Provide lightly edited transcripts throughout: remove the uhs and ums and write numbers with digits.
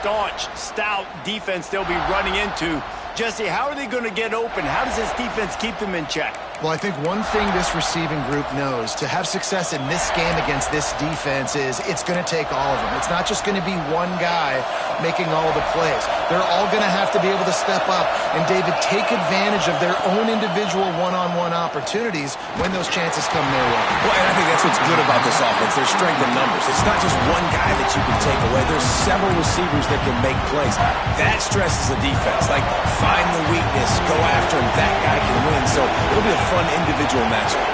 staunch, stout defense they'll be running into. Jesse, how are they going to get open? How does this defense keep them in check? Well, I think one thing this receiving group knows, to have success in this game against this defense, is it's going to take all of them. It's not just going to be one guy making all the plays. They're all going to have to be able to step up and, David, take advantage of their own individual one-on-one opportunities when those chances come their way. Well, and I think that's what's good about this offense, their strength in numbers. It's not just one guy that you can take away. There's several receivers that can make plays. That stresses the defense. Like, find the weakness, go after him, that guy can win. So it'll be a fun individual matchup.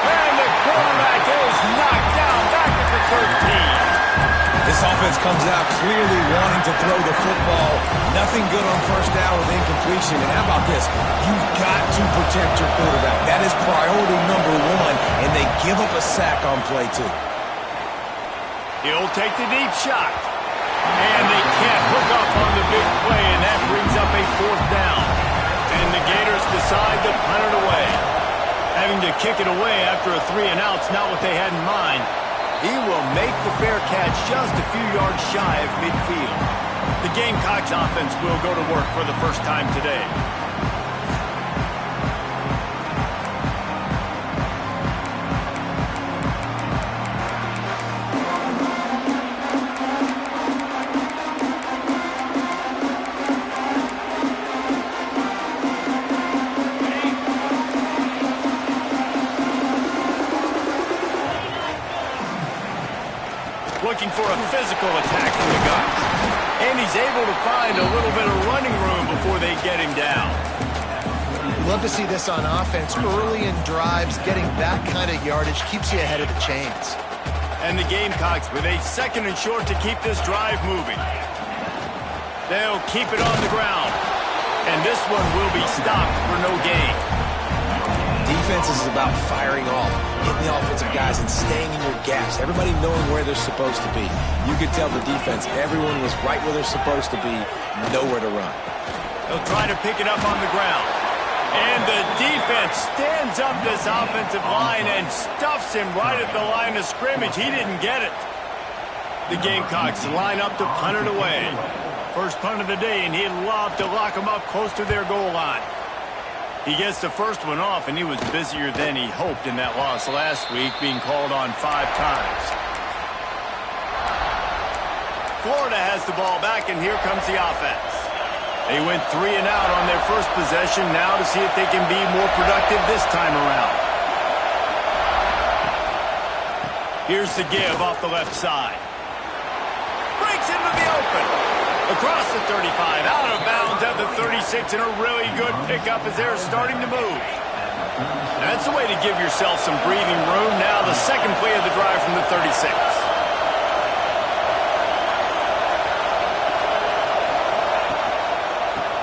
And the quarterback is knocked down back at the 13. This offense comes out clearly wanting to throw the football. Nothing good on first down with incompletion. And how about this? You've got to protect your quarterback. That is priority number one, and they give up a sack on play two. He'll take the deep shot. And they can't hook up on the big play, and that brings up a 4th down. And the Gators decide to punt it away. Having to kick it away after a 3-and-out's not what they had in mind. He will make the fair catch just a few yards shy of midfield. The Gamecocks offense will go to work for the first time today. Looking for a physical attack from the Gata. And he's able to find a little bit of running room before they get him down. Love to see this on offense. Early in drives, getting that kind of yardage keeps you ahead of the chains. And the Gamecocks with a 2nd and short to keep this drive moving. They'll keep it on the ground. And this one will be stopped for no gain. Defense is about firing off, hitting the offensive guys, and staying in your gaps. Everybody knowing where they're supposed to be. You could tell the defense, everyone was right where they're supposed to be, nowhere to run. They'll try to pick it up on the ground. And the defense stands up this offensive line and stuffs him right at the line of scrimmage. He didn't get it. The Gamecocks line up to punt it away. First punt of the day, and he'd love to lock them up close to their goal line. He gets the first one off, and he was busier than he hoped in that loss last week, being called on 5 times. Florida has the ball back, and here comes the offense. They went 3-and-out on their first possession, now to see if they can be more productive this time around. Here's the give off the left side. Breaks into the open. Across the 35, out of bounds at the 36, and a really good pickup as they're starting to move. That's the way to give yourself some breathing room. Now the second play of the drive from the 36.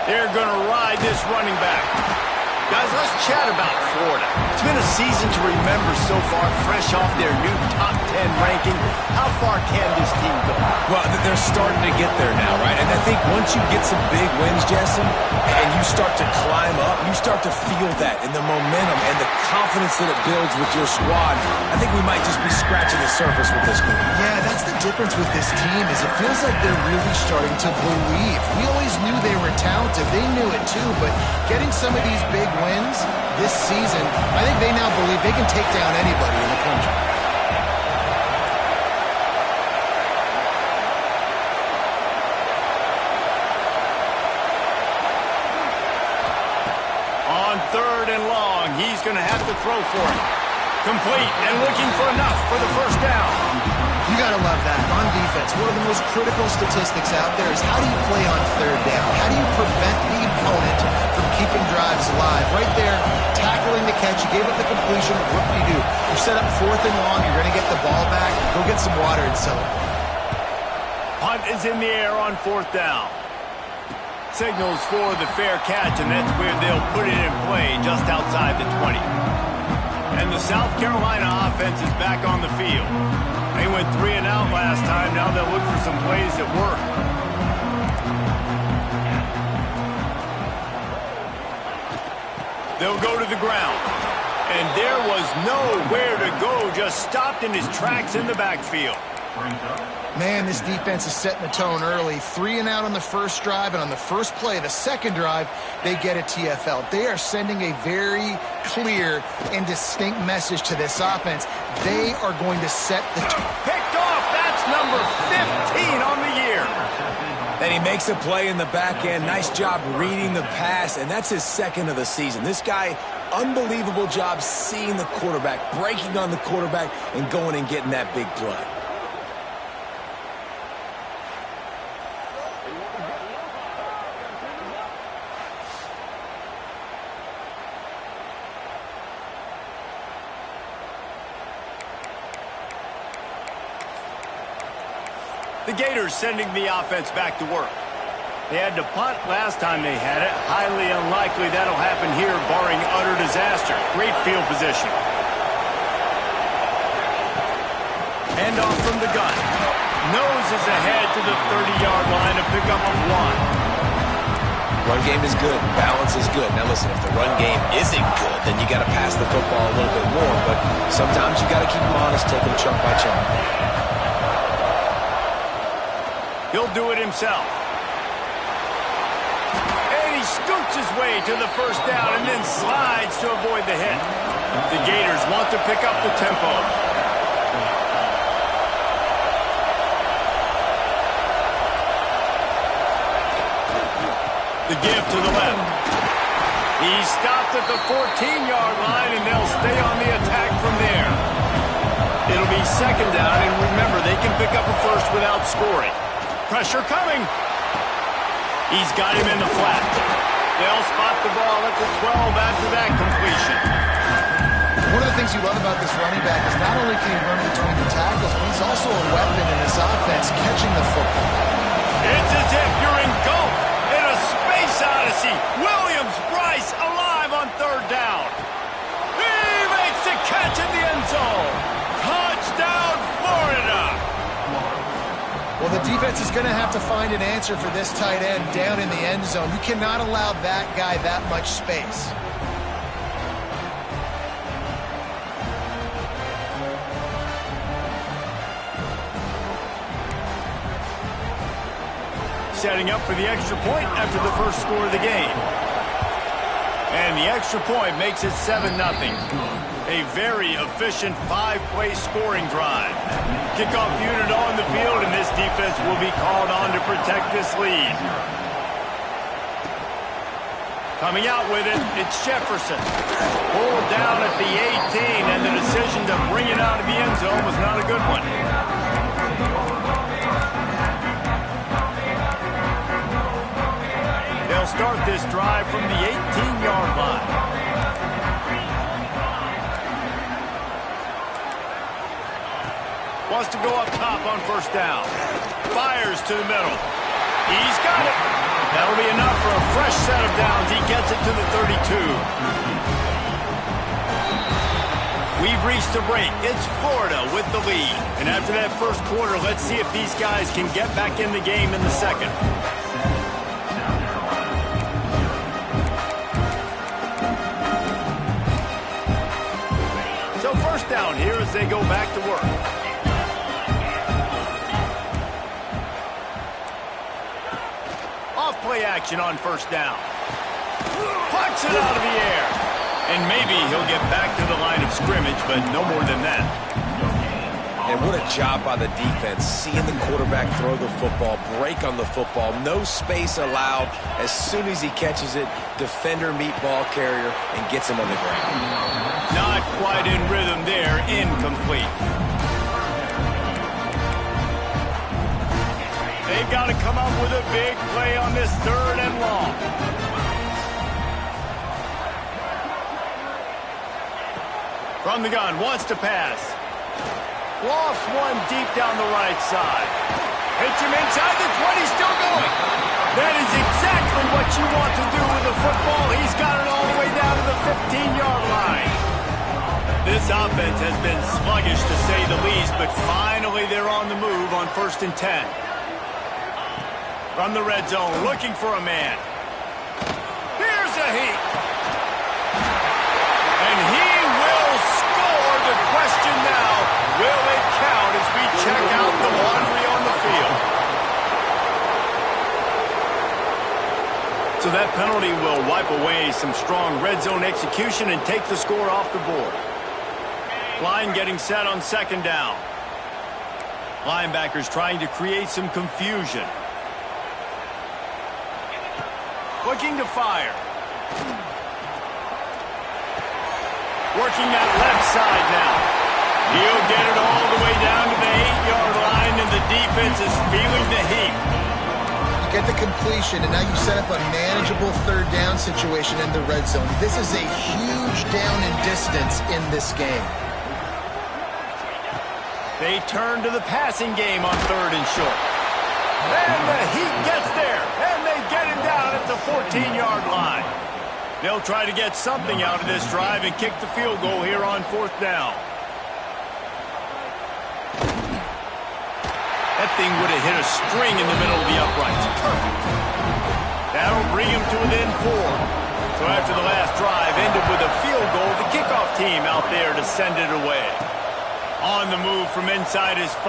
They're going to ride this running back. Guys, let's chat about Florida. It's been a season to remember so far, fresh off their new top 10 ranking. How far can this team go? Well, they're starting to get there now, right? And I think once you get some big wins, Justin, and you start to climb up, you start to feel that in the momentum and the confidence that it builds with your squad. I think we might just be scratching the surface with this group. Yeah, that's the difference with this team, is it feels like they're really starting to believe. We always knew they were talented. They knew it too, but getting some of these big wins this season, I think they now believe they can take down anybody in the country. On 3rd and long, he's going to have to throw for it. Complete and looking for enough for the first down. You got to love that. On defense, one of the most critical statistics out there is how do you play on 3rd down? How do you prevent the opponent from keeping drives alive? Right there, tackling the catch. You gave up the completion. What do? You set up 4th and long. You're going to get the ball back. Go get some water and celebrate. Punt is in the air on 4th down. Signals for the fair catch, and that's where they'll put it in play just outside the 20. And the South Carolina offense is back on the field. They went 3-and-out last time. Now they'll look for some plays that work. They'll go to the ground. And there was nowhere to go. Just stopped in his tracks in the backfield. Man, this defense is setting the tone early. 3 and out on the first drive, and on the first play, the second drive, they get a TFL. They are sending a very clear and distinct message to this offense. They are going to set the tone. Picked off. That's number 15 on the year. And he makes a play in the back end. Nice job reading the pass, and that's his second of the season. This guy, unbelievable job seeing the quarterback, breaking on the quarterback, and going and getting that big play. The Gators sending the offense back to work. They had to punt last time they had it. Highly unlikely that'll happen here, barring utter disaster. Great field position. Handoff from the gun. Noses ahead to the 30-yard line, a pickup of 1. Run game is good. Balance is good. Now listen, if the run game isn't good, then you got to pass the football a little bit more. But sometimes you got to keep them honest, take them chunk by chunk. He'll do it himself. And he scoots his way to the first down and then slides to avoid the hit. The Gators want to pick up the tempo. The give to the left. He stopped at the 14-yard line, and they'll stay on the attack from there. It'll be second down, and remember, they can pick up a first without scoring. Pressure coming. He's got him in the flat. They'll spot the ball at the 12 after that completion. One of the things you love about this running back is not only can he run between the tackles, but he's also a weapon in this offense catching the football. It's as if you're engulfed in a space odyssey. Williams-Brice alive on third down. He makes the catch in the end zone. Touchdown, Florida. Well, the defense is going to have to find an answer for this tight end down in the end zone. You cannot allow that guy that much space. Setting up for the extra point after the first score of the game. And the extra point makes it 7-0. A very efficient 5-play scoring drive. Kickoff unit on the field, and this defense will be called on to protect this lead. Coming out with it, it's Jefferson. Pulled down at the 18, and the decision to bring it out of the end zone was not a good one. They'll start this drive from the 18-yard line. Wants to go up top on first down. Fires to the middle. He's got it. That'll be enough for a fresh set of downs. He gets it to the 32. We've reached the break. It's Florida with the lead. And after that first quarter, let's see if these guys can get back in the game in the second. So first down here as they go back to work. Play action on first down. Pucks it out of the air. And maybe he'll get back to the line of scrimmage, but no more than that. And what a job by the defense, seeing the quarterback throw the football, break on the football, no space allowed. As soon as he catches it, defender meet ball carrier and gets him on the ground. Not quite in rhythm there, incomplete. They've got to come up with a big play on this third and long. From the gun, wants to pass. Lofts one deep down the right side. Hits him inside the 20, still going. That is exactly what you want to do with the football. He's got it all the way down to the 15-yard line. This offense has been sluggish to say the least, but finally they're on the move on 1st and 10. From the red zone, looking for a man. Here's a heat. And he will score. The question now, will it count as we check out the laundry on the So that penalty will wipe away some strong red zone execution and take the score off the board. Line getting set on second down. Linebackers trying to create some confusion. Looking to fire. Working that left side now. He'll get it all the way down to the 8-yard line, and the defense is feeling the heat. You get the completion, and now you set up a manageable third down situation in the red zone. This is a huge down in distance in this game. They turn to the passing game on third and short. And the heat gets there, and they get him down at the 14-yard line. They'll try to get something out of this drive and kick the field goal here on fourth down. That thing would have hit a string in the middle of the uprights. Perfect. That'll bring him to within 4. So after the last drive ended with a field goal, the kickoff team out there to send it away. On the move from inside his 5.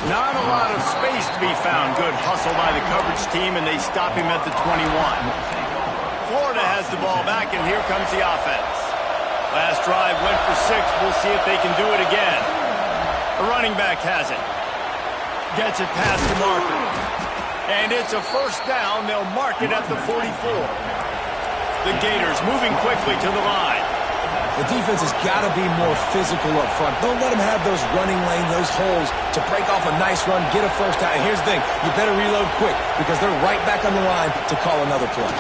Not a lot of space to be found. Good hustle by the coverage team, and they stop him at the 21. Florida has the ball back, and here comes the offense. Last drive went for 6. We'll see if they can do it again. The running back has it. Gets it past the marker. And it's a first down. They'll mark it at the 44. The Gators moving quickly to the line. The defense has got to be more physical up front. Don't let them have those running lanes, those holes to break off a nice run, get a first down. And here's the thing, you better reload quick because they're right back on the line to call another play.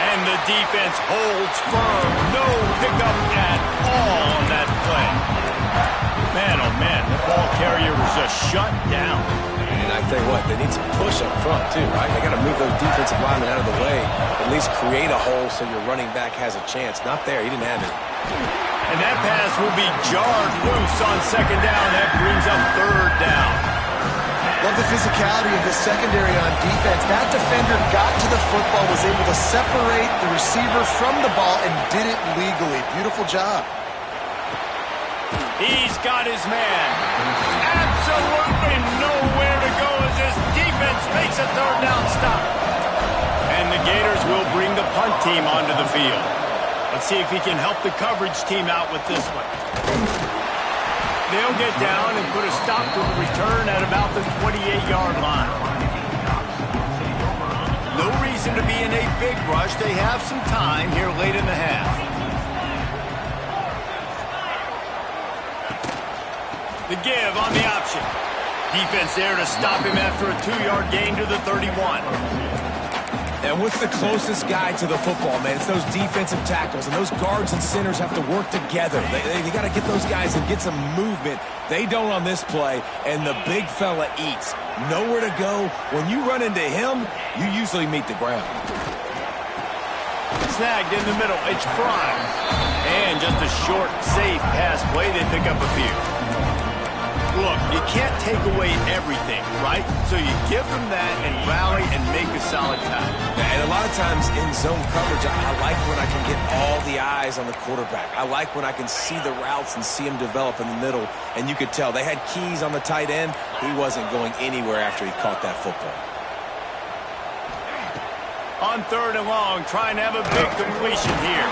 And the defense holds firm. No pickup at all on that play. Man, oh man, the ball carrier was just shut down. And I tell you what, they need some push up front too, right? They got to move those defensive linemen out of the way, at least create a hole so your running back has a chance. Not there, he didn't have it. And that pass will be jarred loose on second down. That brings up third down. Love the physicality of the secondary on defense. That defender got to the football, was able to separate the receiver from the ball, and did it legally. Beautiful job. He's got his man. Absolutely nowhere to go as this defense makes a third down stop. And the Gators will bring the punt team onto the field. Let's see if he can help the coverage team out with this one. They'll get down and put a stop to the return at about the 28-yard line. No reason to be in a big rush. They have some time here late in the half. The give on the option. Defense there to stop him after a 2-yard gain to the 31. And what's the closest guy to the football, man? It's those defensive tackles, and those guards and centers have to work together. They got to get those guys and get some movement. They don't on this play, and the big fella eats. Nowhere to go. When you run into him, you usually meet the ground. Snagged in the middle. It's Fry. And just a short, safe pass play. They pick up a few. Look, you can't take away everything, right? So you give them that and rally and make a solid tackle. And a lot of times in zone coverage, I like when I can get all the eyes on the quarterback. I like when I can see the routes and see him develop in the middle. And you could tell they had keys on the tight end. He wasn't going anywhere after he caught that football. On third and long, trying to have a big completion here.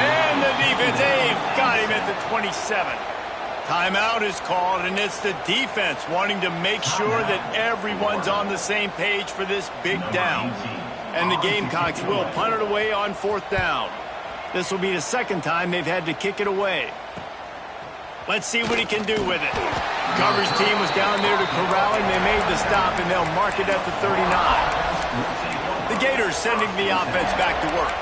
And the defense, they've got him at the 27. Timeout is called, and it's the defense wanting to make sure that everyone's on the same page for this big down. And the Gamecocks will punt it away on fourth down. This will be the second time they've had to kick it away. Let's see what he can do with it. Coverage team was down there to corral him. They made the stop, and they'll mark it at the 39. The Gators sending the offense back to work.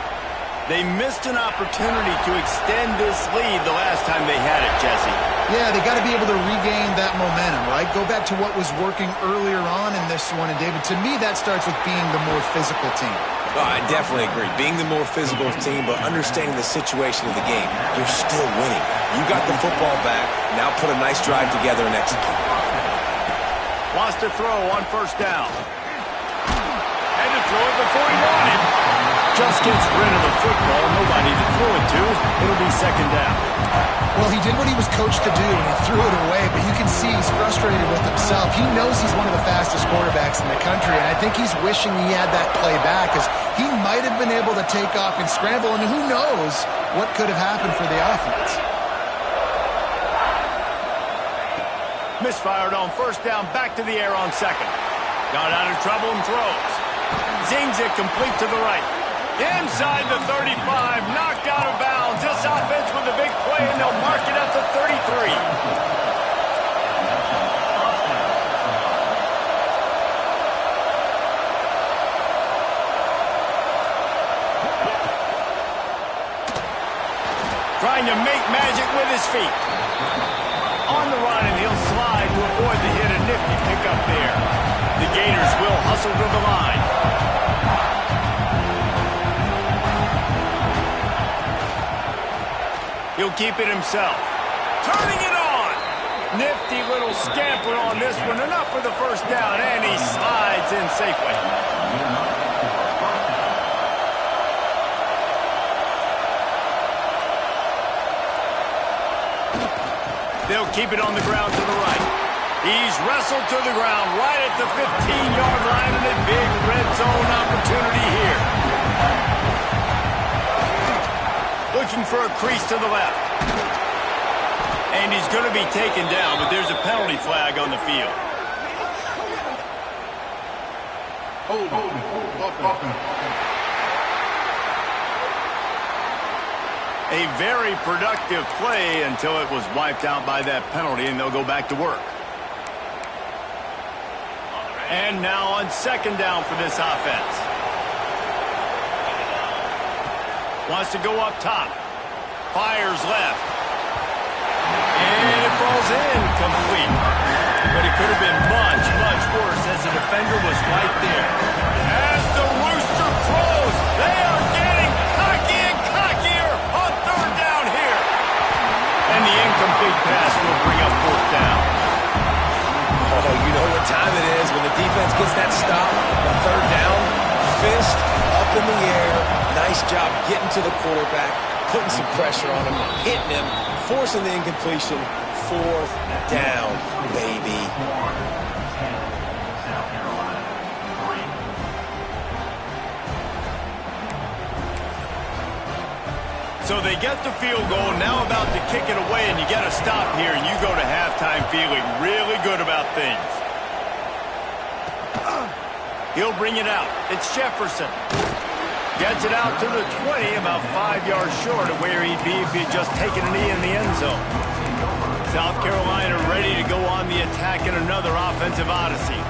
They missed an opportunity to extend this lead the last time they had it, Jesse. Yeah, they got to be able to regain that momentum, right? Go back to what was working earlier on in this one. And, David, to me, that starts with being the more physical team. Oh, I definitely agree. Being the more physical team, but understanding the situation of the game. You're still winning. You got the football back. Now put a nice drive together and execute. Lost a throw on first down. Had to throw it before he wanted. Just gets rid of the football. Nobody to throw it to. It'll be second down. Well, he did what he was coached to do, and he threw it away, but you can see he's frustrated with himself. He knows he's one of the fastest quarterbacks in the country, and I think he's wishing he had that play back, because he might have been able to take off and scramble, and who knows what could have happened for the offense. Misfired on first down, back to the air on second. Got out of trouble and throws. Zings it complete to the right. Inside the 35, knocked out of bounds. This offense with a big play, and they'll mark it at the 33. Trying to make magic with his feet. On the run, and he'll slide to avoid the hit. A nifty pickup there. The Gators will hustle to the line. He'll keep it himself. Turning it on. Nifty little scamper on this one. Enough for the first down, and he slides in safely. They'll keep it on the ground to the right. He's wrestled to the ground right at the 15-yard line, and a big red zone opportunity here. Looking for a crease to the left. And he's going to be taken down, but there's a penalty flag on the field. A very productive play until it was wiped out by that penalty, and they'll go back to work. And now on second down for this offense. Wants to go up top. Fires left. And it falls in complete. But it could have been much, much worse as the defender was right there. As the rooster crows, they are getting cocky and cockier on third down here. And the incomplete pass will bring up fourth down. Oh, you know what time it is when the defense gets that stop. The third down, fist up in the air. Nice job getting to the quarterback, putting some pressure on him, hitting him, forcing the incompletion. Fourth down, baby. So they get the field goal, now about to kick it away, and you get a stop here, and you go to halftime feeling really good about things. He'll bring it out. It's Jefferson. Gets it out to the 20, about 5 yards short of where he'd be if he'd just taken a knee in the end zone. South Carolina ready to go on the attack in another offensive odyssey.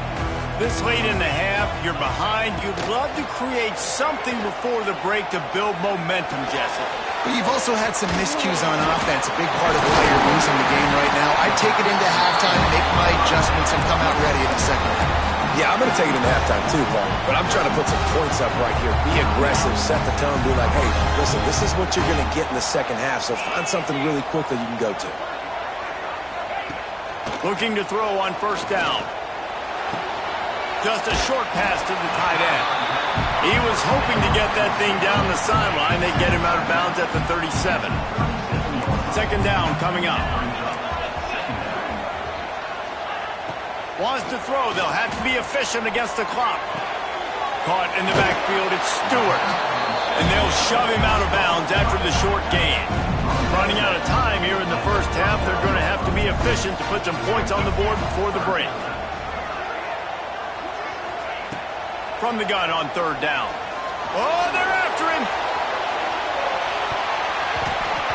This late in the half, you're behind. You'd love to create something before the break to build momentum, Jesse. But you've also had some miscues on offense, a big part of why you're losing the game right now. I take it into halftime, make my adjustments, and come out ready in the second half. Yeah, I'm going to take it into halftime too, Paul. But I'm trying to put some points up right here. Be aggressive, set the tone, be like, hey, listen, this is what you're going to get in the second half, so find something really quick that you can go to. Looking to throw on first down. Just a short pass to the tight end. He was hoping to get that thing down the sideline. They get him out of bounds at the 37. Second down coming up. Wants to throw. They'll have to be efficient against the clock. Caught in the backfield. It's Stewart. And they'll shove him out of bounds after the short gain. Running out of time here in the first half. They're going to have to be efficient to put some points on the board before the break. From the gun on third down. Oh, they're after him.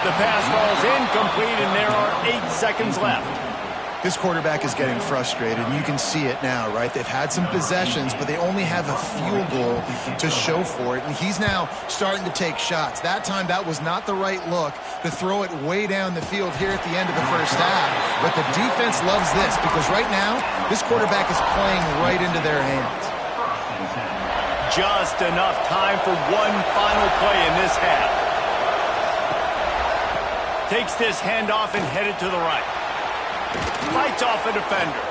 The pass falls incomplete, and there are 8 seconds left. This quarterback is getting frustrated, and you can see it now, right? They've had some possessions, but they only have a field goal to show for it, and he's now starting to take shots. That time, that was not the right look to throw it way down the field here at the end of the first half, but the defense loves this because right now, this quarterback is playing right into their hands. Just enough time for one final play in this half. Takes this handoff and headed to the right. Fights off a defender.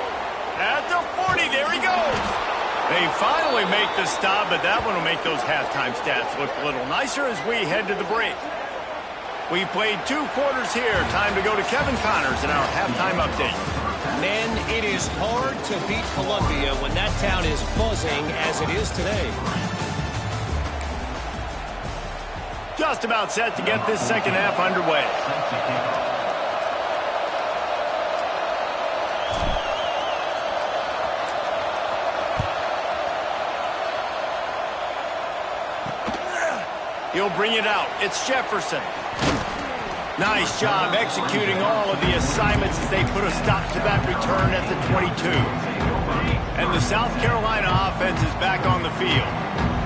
At the 40, there he goes. They finally make the stop, but that one will make those halftime stats look a little nicer as we head to the break. We played 2 quarters here. Time to go to Kevin Connors in our halftime update. Men, it is hard to beat Columbia when that town is buzzing as it is today. Just about set to get this second half underway. He'll bring it out. It's Jefferson. Nice job executing all of the assignments as they put a stop to that return at the 22. And the South Carolina offense is back on the field.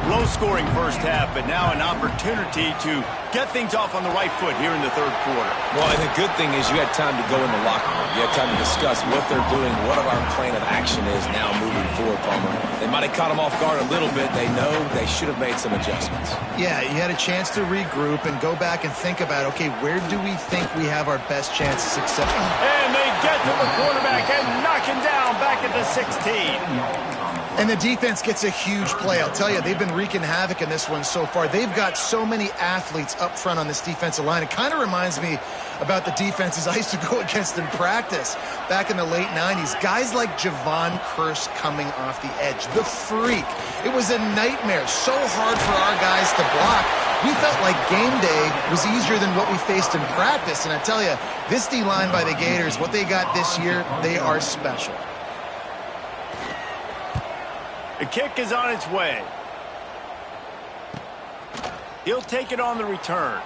Low-scoring first half, but now an opportunity to get things off on the right foot here in the third quarter. Well, and the good thing is you had time to go in the locker room. You had time to discuss what they're doing, what our plan of action is now moving forward, Palmer. They might have caught them off guard a little bit. They know they should have made some adjustments. Yeah, you had a chance to regroup and go back and think about, okay, where do we think we have our best chance of success? And they get to the quarterback and knock him down back at the 16. And the defense gets a huge play. I'll tell you, they've been wreaking havoc in this one so far. They've got so many athletes up front on this defensive line. It kind of reminds me about the defenses I used to go against in practice back in the late 90s. Guys like Javon Curse coming off the edge. The freak. It was a nightmare. So hard for our guys to block. We felt like game day was easier than what we faced in practice. And I tell you, this D-line by the Gators, what they got this year, they are special. The kick is on its way. He'll take it on the return.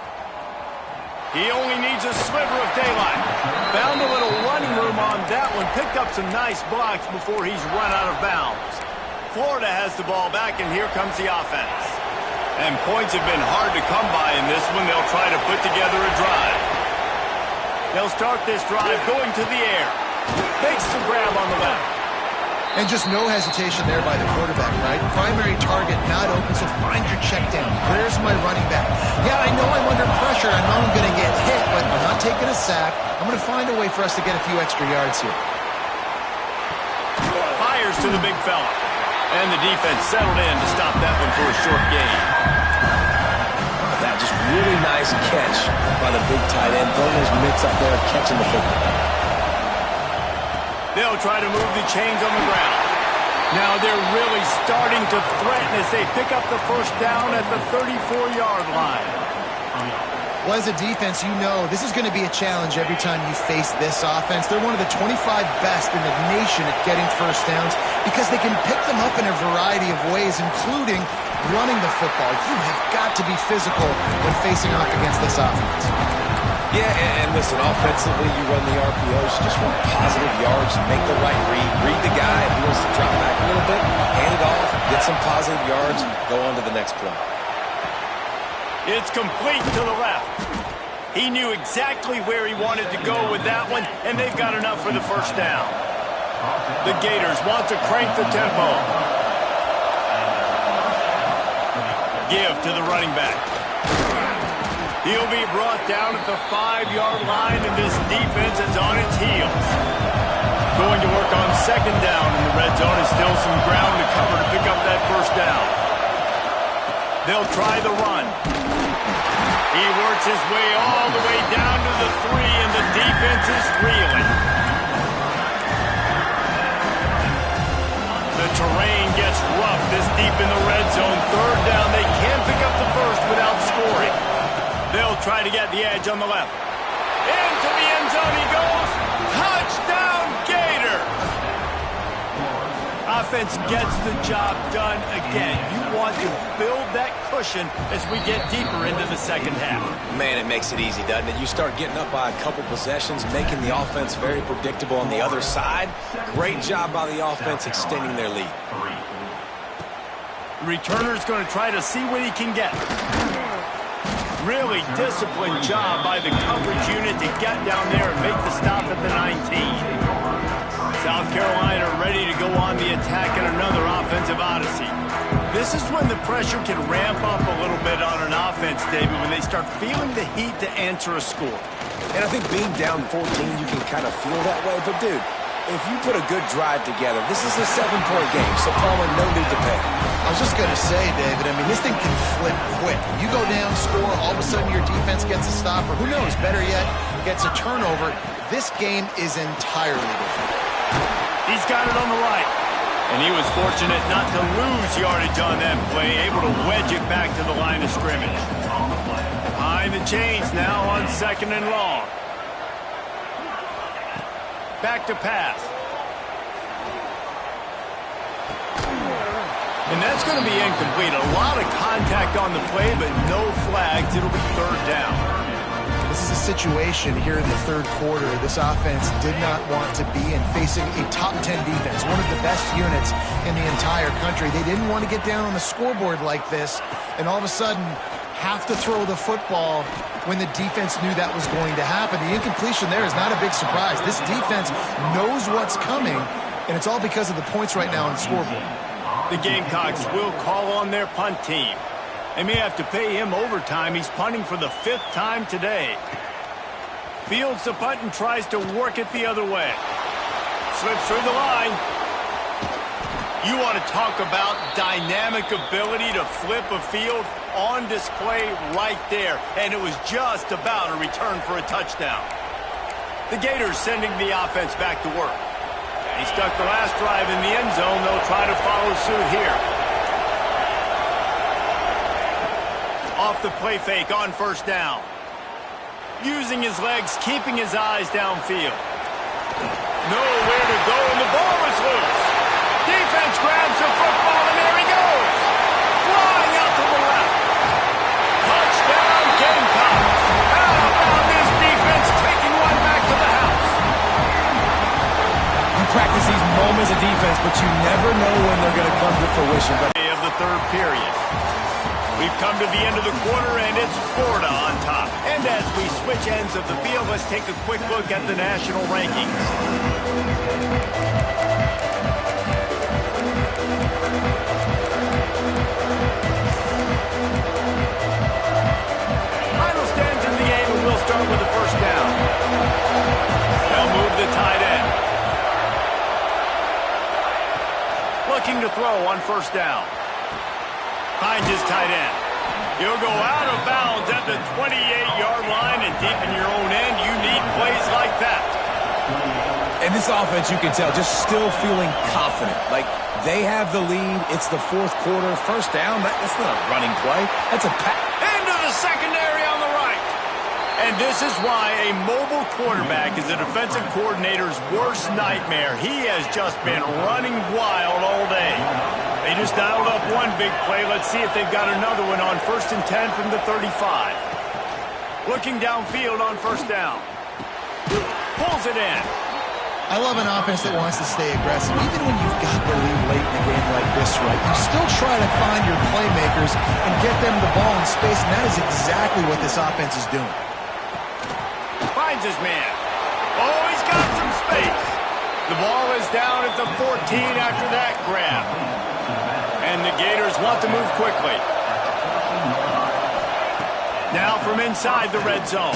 He only needs a sliver of daylight. Found a little running room on that one. Picked up some nice blocks before he's run out of bounds. Florida has the ball back, and here comes the offense. And points have been hard to come by in this one. They'll try to put together a drive. They'll start this drive going to the air. Makes the grab on the left. And just no hesitation there by the quarterback, right? Primary target not open, so find your check down. Where's my running back? Yeah, I know I'm under pressure. I know I'm going to get hit, but I'm not taking a sack. I'm going to find a way for us to get a few extra yards here. Fires to the big fella. And the defense settled in to stop that one for a short gain. That just really nice catch by the big tight end. Throwing his mitts up there, catching the football. They'll try to move the chains on the ground. Now they're really starting to threaten as they pick up the first down at the 34-yard line. Well, as a defense, you know this is going to be a challenge every time you face this offense. They're one of the 25 best in the nation at getting first downs because they can pick them up in a variety of ways, including running the football. You have got to be physical when facing off against this offense. Yeah, and listen, offensively, you run the RPOs, you just want positive yards, make the right read the guy. If he wants to drop back a little bit, hand it off, get some positive yards, go on to the next play. It's complete to the left. He knew exactly where he wanted to go with that one, and they've got enough for the first down. The Gators want to crank the tempo. Give to the running back. He'll be brought down at the 5-yard line, and this defense is on its heels. Going to work on second down in the red zone, and still some ground to cover to pick up that first down. They'll try the run. He works his way all the way down to the 3, and the defense is reeling. The terrain gets rough this deep in the red zone. Third down, they can't pick up the first without scoring. They'll try to get the edge on the left. Into the end zone he goes. Touchdown, Gator! Offense gets the job done again. You want to build that cushion as we get deeper into the second half. Man, it makes it easy, doesn't it? You start getting up by a couple possessions, making the offense very predictable on the other side. Great job by the offense extending their lead. Returner's going to try to see what he can get. Really disciplined job by the coverage unit to get down there and make the stop at the 19. South Carolina ready to go on the attack in another offensive odyssey. This is when the pressure can ramp up a little bit on an offense, David, when they start feeling the heat to answer a score. And I think being down 14, you can kind of feel that way. But, dude, if you put a good drive together, this is a 7-point game, so Palmer, no need to pay. I was just going to say, David, I mean, this thing can flip quick. You go down, score, all of a sudden your defense gets a stop, or who knows, better yet, gets a turnover. This game is entirely different. He's got it on the right. And he was fortunate not to lose yardage on that play, able to wedge it back to the line of scrimmage. Behind the chains now on 2nd and long. Back to pass. And that's going to be incomplete. A lot of contact on the play, but no flags. It'll be 3rd down. This is a situation here in the 3rd quarter this offense did not want to be in, facing a top 10 defense, one of the best units in the entire country. They didn't want to get down on the scoreboard like this and all of a sudden have to throw the football when the defense knew that was going to happen. The incompletion there is not a big surprise. This defense knows what's coming, and it's all because of the points right now on the scoreboard. The Gamecocks will call on their punt team. They may have to pay him overtime. He's punting for the 5th time today. Fields the punt and tries to work it the other way. Slips through the line. You want to talk about dynamic ability to flip a field, on display right there. And it was just about a return for a touchdown. The Gators sending the offense back to work. He stuck the last drive in the end zone. They'll try to follow suit here. Off the play fake on 1st down. Using his legs, keeping his eyes downfield. Nowhere to go, and the ball is loose. Defense grabs the football, and there he goes. Flying out to the left. Touchdown, Gamecocks. How about this defense taking one back to the house? You practice these moments of defense, but you never know when they're going to come to fruition. But of the 3rd period. We've come to the end of the quarter, and it's Florida on top. And as we switch ends of the field, let's take a quick look at the national rankings. Final stands in the game, and we'll start with the 1st down. They'll move the tight end. Looking to throw on 1st down. Finds his tight end. He'll go out of bounds at the 28-yard line, and deep in your own end, you need plays like that. in this offense, you can tell, just still feeling confident. Like, they have the lead. It's the 4th quarter. 1st down, that's not a running play. That's a pass. Into the secondary on the right. And this is why a mobile quarterback is a defensive coordinator's worst nightmare. He has just been running wild all day. They just dialed up one big play. Let's see if they've got another one on 1st and 10 from the 35. Looking downfield on 1st down. Pulls it in. I love an offense that wants to stay aggressive. Even when you've got the lead late in a game like this, right, you still try to find your playmakers and get them the ball in space, and that is exactly what this offense is doing. Finds his man. Oh, he's got some space. The ball is down at the 14 after that grab. And the Gators want to move quickly. Now from inside the red zone.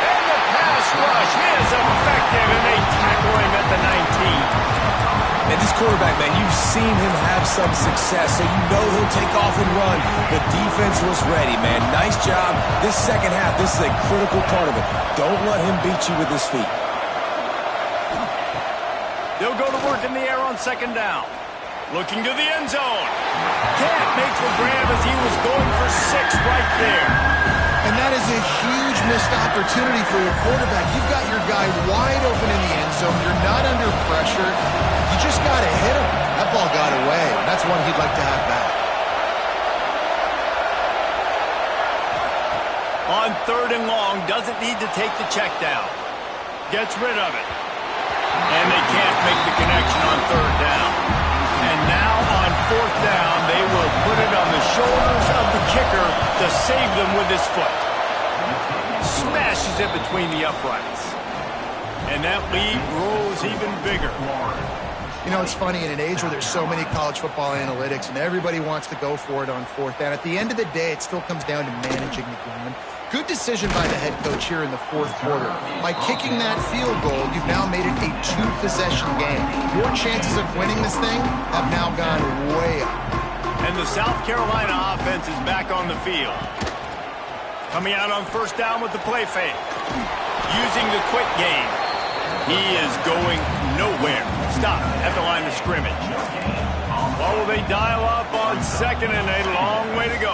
And the pass rush is effective, and they tackle him at the 19. And this quarterback, man, you've seen him have some success, so you know he'll take off and run. The defense was ready, man. Nice job. This second half, this is a critical part of it. Don't let him beat you with his feet. They'll go to work in the air on 2nd down. Looking to the end zone. Can't make the grab as he was going for 6 right there. And that is a huge missed opportunity for your quarterback. You've got your guy wide open in the end zone. You're not under pressure. You just got to hit him. That ball got away. That's one he'd like to have back. On 3rd and long, doesn't need to take the check down. Gets rid of it. And they can't make the connection on 3rd down. And now on 4th down, they will put it on the shoulders of the kicker to save them with his foot. Smashes it between the uprights. And that lead grows even bigger. You know, it's funny, in an age where there's so many college football analytics and everybody wants to go for it on 4th down, at the end of the day, it still comes down to managing the game. Good decision by the head coach here in the fourth quarter. By kicking that field goal, you've now made it a two-possession game. Your chances of winning this thing have now gone way up. And the South Carolina offense is back on the field. Coming out on first down with the play fake. Using the quick game. He is going nowhere. Stop at the line of scrimmage. Or will they dial up on second and a long way to go?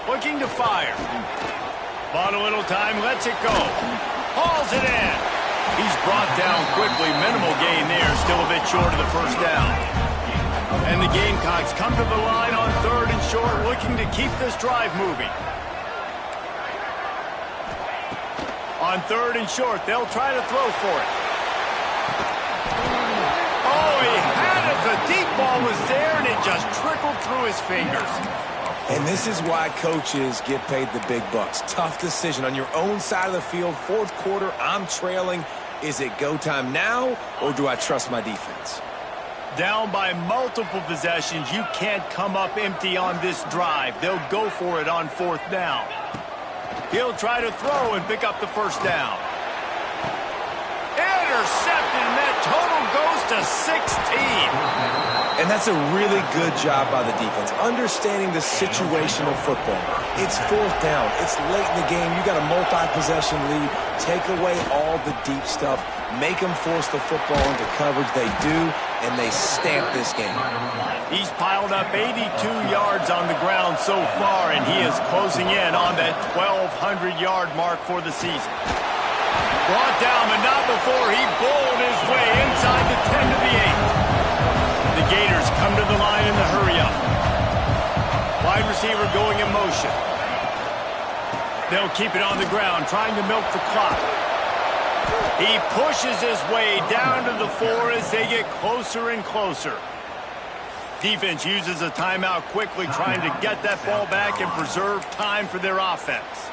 Looking to fire. Bought a little time, lets it go. Hauls it in. He's brought down quickly. Minimal gain there. Still a bit short of the first down. And the Gamecocks come to the line on third and short, looking to keep this drive moving. On third and short, they'll try to throw for it. Oh, he had it. The deep ball was there, and it just trickled through his fingers. And this is why coaches get paid the big bucks. Tough decision on your own side of the field. Fourth quarter, I'm trailing. Is it go time now, or do I trust my defense? Down by multiple possessions, you can't come up empty on this drive. They'll go for it on fourth down. He'll try to throw and pick up the first down. Intercepted, and that total goes to 16. And that's a really good job by the defense, understanding the situation of football. It's fourth down. It's late in the game. You got a multi-possession lead. Take away all the deep stuff. Make them force the football into coverage. They do, and they stamp this game. He's piled up 82 yards on the ground so far, and he is closing in on that 1,200-yard mark for the season. Brought down, but not before he bowled his way inside the 10 to the 8. The Gators come to the line in the hurry-up. Wide receiver going in motion. They'll keep it on the ground, trying to milk the clock. He pushes his way down to the 4 as they get closer and closer. Defense uses a timeout quickly, trying to get that ball back and preserve time for their offense.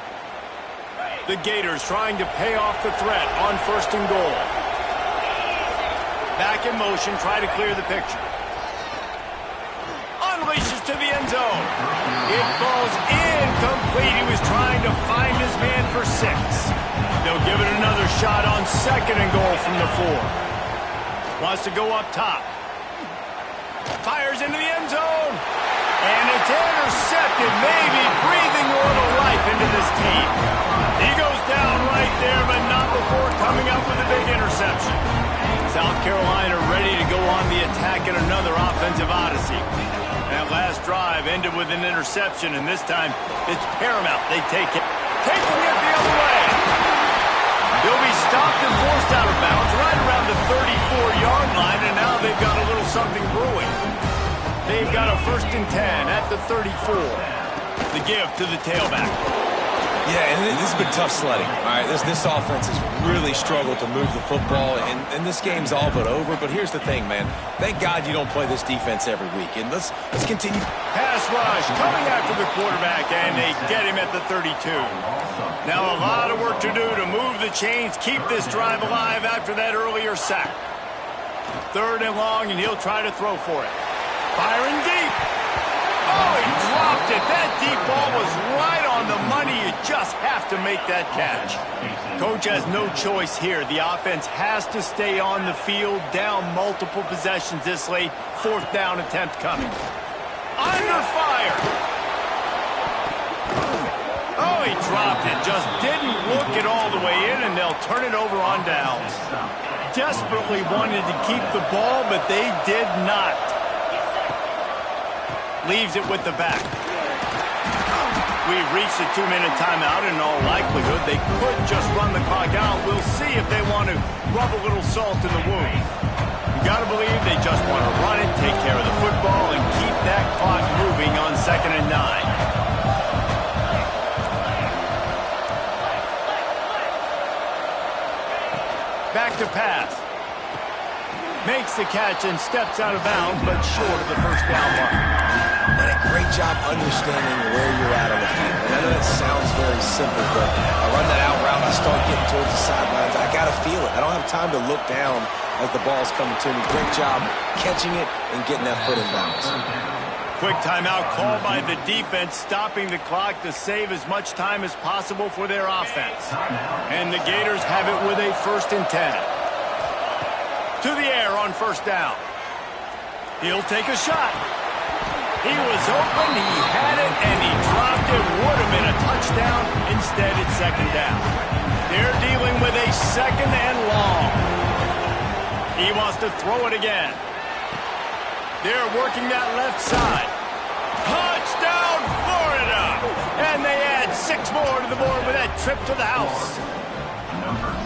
The Gators trying to pay off the threat on first and goal. Back in motion, try to clear the picture. Unleashes to the end zone. It falls incomplete. He was trying to find his man for 6. They'll give it another shot on second and goal from the 4. Wants to go up top. Fires into the end zone. And it's intercepted, maybe breathing a little life into this team. He goes down right there, but not before coming up with a big interception. South Carolina ready to go on the attack in another offensive odyssey. That last drive ended with an interception, and this time it's paramount. They take it. Taking it the other way. He'll be stopped and forced out of bounds right around the 34-yard line, and now they've got a little something brewing. They've got a 1st and 10 at the 34. The give to the tailback. Yeah, and this has been tough sledding. All right, this offense has really struggled to move the football, and this game's all but over. But here's the thing, man. Thank God you don't play this defense every week. And let's continue. Pass rush coming after the quarterback, and they get him at the 32. Now a lot of work to do to move the chains, keep this drive alive after that earlier sack. 3rd and long, and he'll try to throw for it. Firing deep. Oh, he dropped it. That deep ball was right on the money. You just have to make that catch. Coach has no choice here. The offense has to stay on the field, down multiple possessions this late. 4th down attempt coming. Under fire. Oh, he dropped it. Just didn't look it all the way in, and they'll turn it over on downs. Desperately wanted to keep the ball, but they did not. Leaves it with the back. We've reached a 2-minute timeout, and in all likelihood, they could just run the clock out. We'll see if they want to rub a little salt in the wound. You got to believe they just want to run it, take care of the football, and keep that clock moving on 2nd and 9. Back to pass. Makes the catch and steps out of bounds, but short of the first down mark. And a great job understanding where you're at on the field. And I know that sounds very simple, but I run that out route, I start getting towards the sidelines. I got to feel it. I don't have time to look down as the ball's coming to me. Great job catching it and getting that foot in bounds. Quick timeout called by the defense, stopping the clock to save as much time as possible for their offense. And the Gators have it with a 1st and 10. To the air on 1st down. He'll take a shot. He was open, he had it, and he dropped it. Would have been a touchdown. Instead, it's 2nd down. They're dealing with a 2nd and long. He wants to throw it again. They're working that left side. Touchdown, Florida! And they add 6 more to the board with that trip to the house.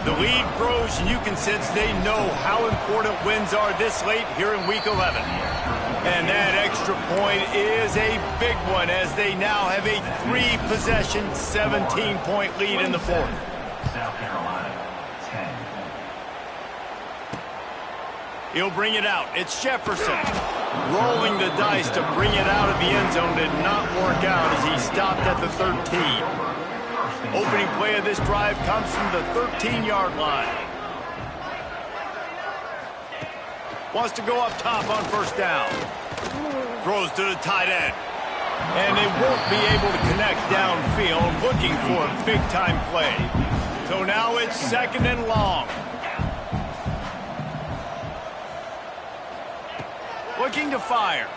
The lead grows, and you can sense they know how important wins are this late here in Week 11. And that extra point is a big one as they now have a 3-possession, 17-point lead in the 4th. South Carolina, 10. He'll bring it out. It's Jefferson. Rolling the dice to bring it out of the end zone did not work out as he stopped at the 13. Opening play of this drive comes from the 13-yard line. Wants to go up top on 1st down. Throws to the tight end. And they won't be able to connect downfield, looking for a big-time play. So now it's 2nd and long. Looking to fire.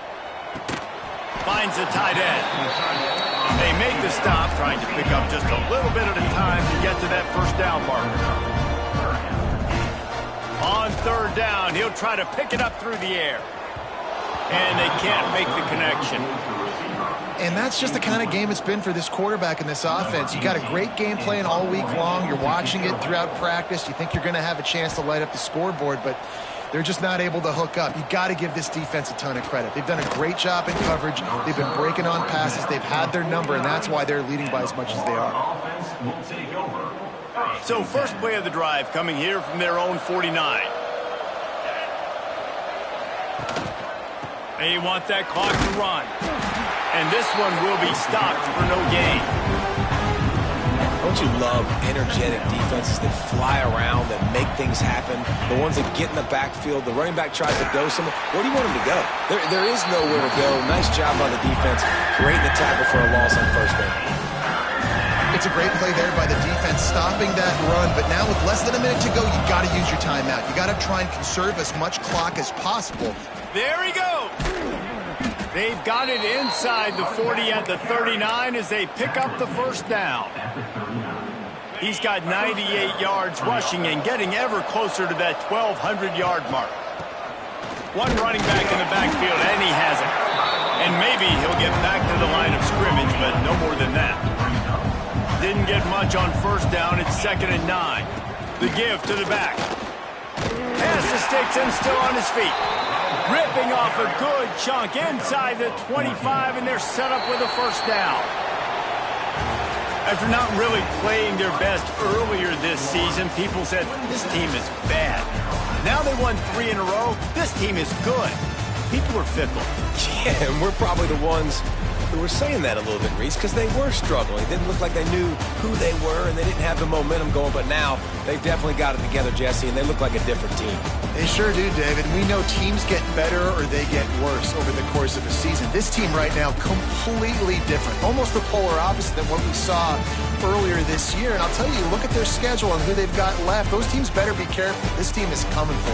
Finds the tight end. They make the stop, trying to pick up just a little bit at a time to get to that 1st down marker. On 3rd down, he'll try to pick it up through the air. And they can't make the connection. And that's just the kind of game it's been for this quarterback in this offense. You got a great game plan all week long. You're watching it throughout practice. You think you're going to have a chance to light up the scoreboard, but they're just not able to hook up. You got to give this defense a ton of credit. They've done a great job in coverage. They've been breaking on passes. They've had their number, and that's why they're leading by as much as they are. So first play of the drive coming here from their own 49. They want that clock to run. And this one will be stopped for no gain. Don't you love energetic defenses that fly around, that make things happen? The ones that get in the backfield, the running back tries to dose them. Where do you want him to go? There is nowhere to go. Nice job by the defense, creating the tackle for a loss on 1st down. It's a great play there by the defense, stopping that run. But now with less than a minute to go, you got to use your timeout. You got to try and conserve as much clock as possible. There he goes. They've got it inside the 40 at the 39 as they pick up the 1st down. He's got 98 yards rushing and getting ever closer to that 1,200-yard mark. One running back in the backfield, and he has it. And maybe he'll get back to the line of scrimmage, but no more than that. Didn't get much on 1st down. It's 2nd and 9. The give to the back. Pass to sticks and still on his feet. Ripping off a good chunk inside the 25, and they're set up with a 1st down. After not really playing their best earlier this season, people said, this team is bad. Now they won 3 in a row. This team is good. People are fickle. Yeah, and we're probably the ones who were saying that a little bit, Reese, because they were struggling. It didn't look like they knew who they were, and they didn't have the momentum going. But now they've definitely got it together, Jesse, and they look like a different team. They sure do, David. We know teams get better or they get worse over the course of a season. This team right now, completely different. Almost the polar opposite than what we saw earlier this year. And I'll tell you, look at their schedule and who they've got left. Those teams better be careful. This team is coming for them.